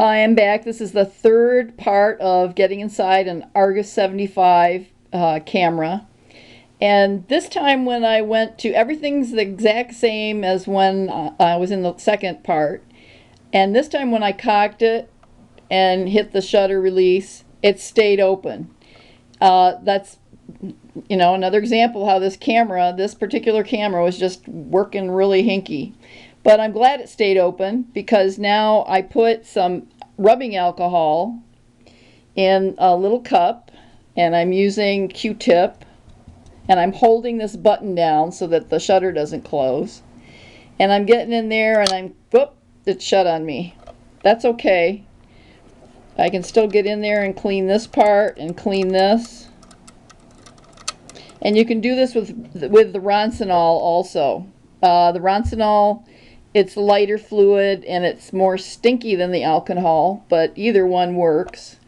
Hi, I'm back. This is the third part of getting inside an Argus 75 camera. And this time when I went to, everything's the exact same as when I was in the second part. And this time when I cocked it and hit the shutter release, it stayed open. That's, another example how this particular camera was just working really hinky. But I'm glad it stayed open because now I put some rubbing alcohol in a little cup and I'm using Q-tip and I'm holding this button down so that the shutter doesn't close. And I'm getting in there and whoop, it's shut on me. That's okay. I can still get in there and clean this part and clean this. And you can do this with the Roncinol also. The Roncinol, it's lighter fluid and it's more stinky than the alcohol, but either one works.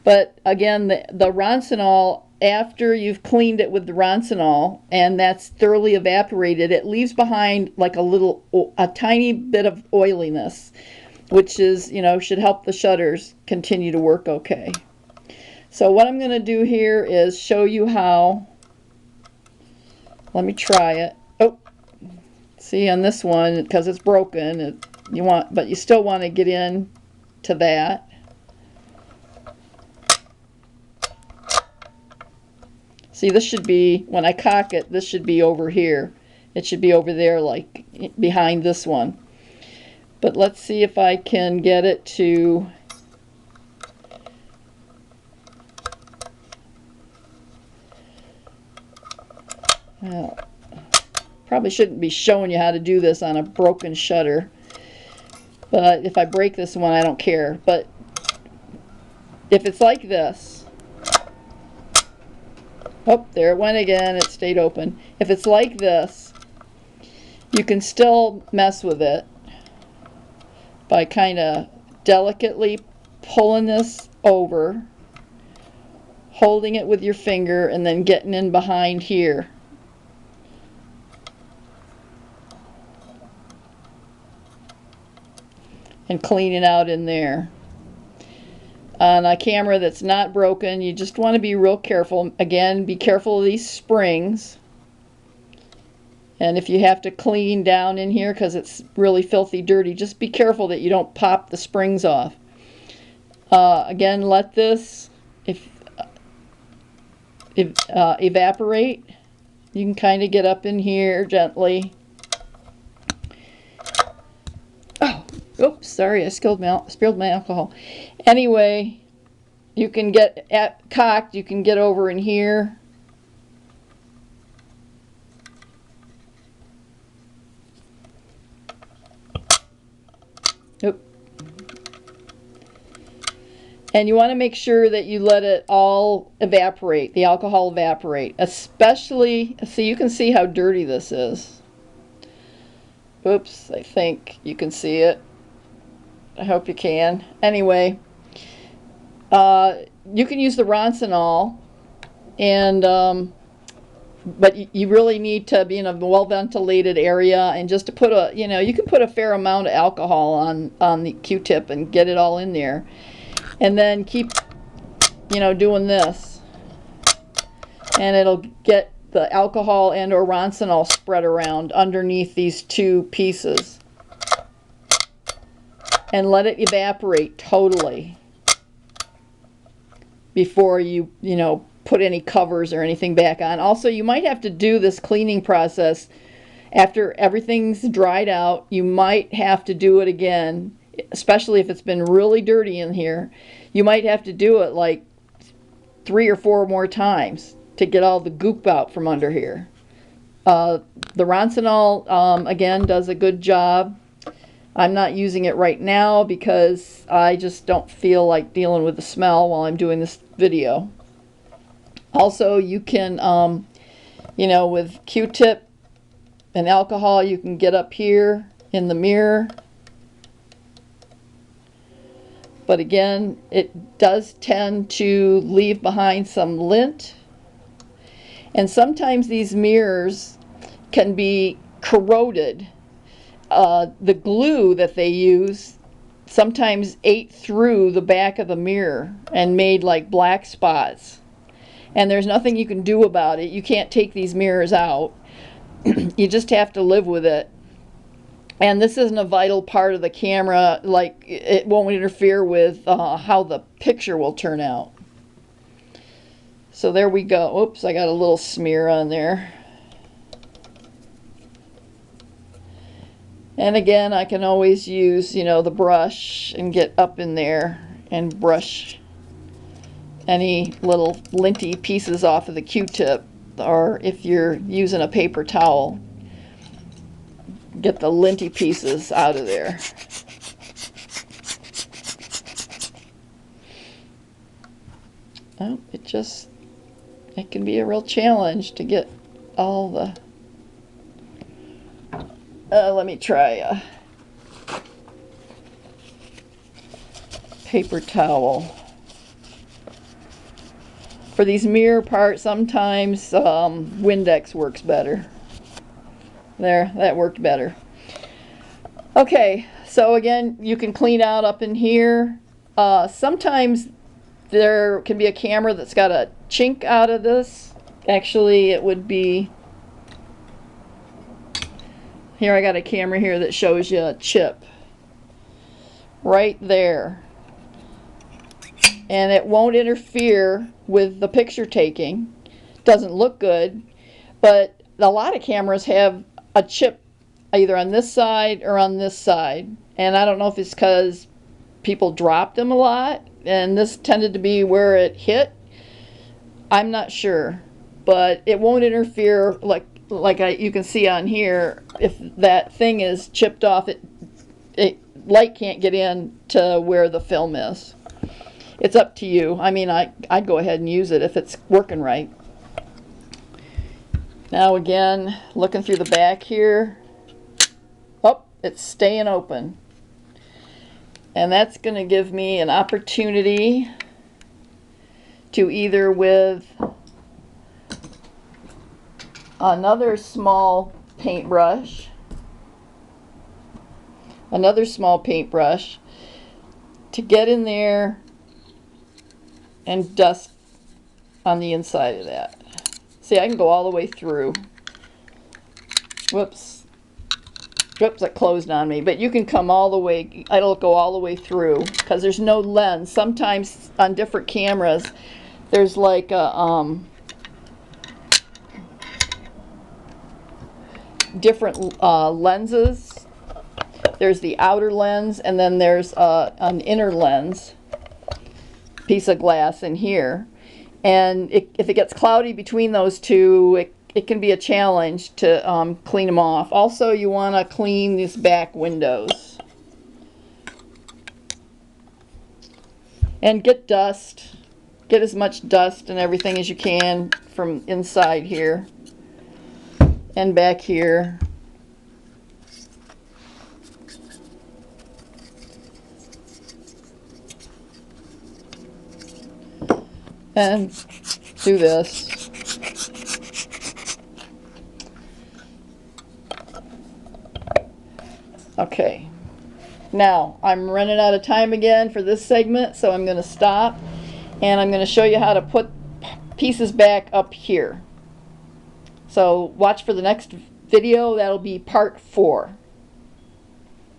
But again, the Roncinol, after you've cleaned it with the Roncinol and that's thoroughly evaporated, it leaves behind like a tiny bit of oiliness, which is, should help the shutters continue to work okay. So what I'm going to do here is show you how. Let me try it. Oh, see on this one, because it's broken, but you still want to get in to that. See, this should be, when I cock it, this should be over here. It should be over there, like behind this one. But let's see if I can get it to well, probably shouldn't be showing you how to do this on a broken shutter. But if I break this one, I don't care. But if it's like this, oh, there it went again. It stayed open. If it's like this, you can still mess with it by kind of delicately pulling this over, holding it with your finger, and then getting in behind here. And cleaning out in there. On a camera that's not broken, you just want to be real careful. Again, be careful of these springs. And if you have to clean down in here because it's really filthy dirty, just be careful that you don't pop the springs off. Again, let this evaporate. You can kind of get up in here gently. Oops, sorry, I spilled my alcohol. Anyway, you can get cocked, you can get over in here. Oop. And you want to make sure that you let it all evaporate, the alcohol evaporate. Especially, see, you can see how dirty this is. Oops, I think you can see it. I hope you can. Anyway, you can use the Roncinol, and but you really need to be in a well-ventilated area, and just to put you can put a fair amount of alcohol on the Q-tip and get it all in there, and then keep doing this, and it'll get the alcohol and or Roncinol spread around underneath these two pieces. And let it evaporate totally before you put any covers or anything back on. Also, you might have to do this cleaning process after everything's dried out. You might have to do it again, especially if it's been really dirty in here. You might have to do it like 3 or 4 more times to get all the goop out from under here. The Roncinol, again, does a good job. I'm not using it right now because I just don't feel like dealing with the smell while I'm doing this video. Also, you can, with Q-tip and alcohol, you can get up here in the mirror. But again, it does tend to leave behind some lint. And sometimes these mirrors can be corroded. The glue that they use sometimes ate through the back of the mirror and made like black spots. And there's nothing you can do about it. You can't take these mirrors out. You just have to live with it. And this isn't a vital part of the camera, like it won't interfere with how the picture will turn out. So there we go. Oops, I got a little smear on there. And again, I can always use, you know, the brush and get up in there and brush any little linty pieces off of the Q-tip, or if you're using a paper towel, get the linty pieces out of there. Oh, it can be a real challenge to get all the let me try a paper towel. For these mirror parts, sometimes Windex works better. There, that worked better. Okay, so again, you can clean out up in here. Sometimes there can be a camera that's got a chink out of this. Actually, it would be... Here I got a camera here that shows you a chip right there. And it won't interfere with the picture taking. Doesn't look good, but a lot of cameras have a chip either on this side or on this side. And I don't know if it's because people dropped them a lot and this tended to be where it hit. I'm not sure, but it won't interfere like you can see on here. If that thing is chipped off, light can't get in to where the film is. It's up to you. I mean, I'd go ahead and use it if it's working right. Now again, looking through the back here. Oh, it's staying open. And that's going to give me an opportunity to either with another small paintbrush, to get in there and dust on the inside of that. See, I can go all the way through. Whoops, that closed on me. But you can come all the way, it'll go all the way through because there's no lens. Sometimes on different cameras, there's like a different lenses. There's the outer lens, and then there's an inner lens piece of glass in here. And if it gets cloudy between those two, it can be a challenge to clean them off. Also, you want to clean these back windows. And get dust. Get as much dust and everything as you can from inside here and back here. And do this. Okay, now I'm running out of time again for this segment, so I'm going to stop and I'm going to show you how to put pieces back up here. So watch for the next video. That'll be part 4.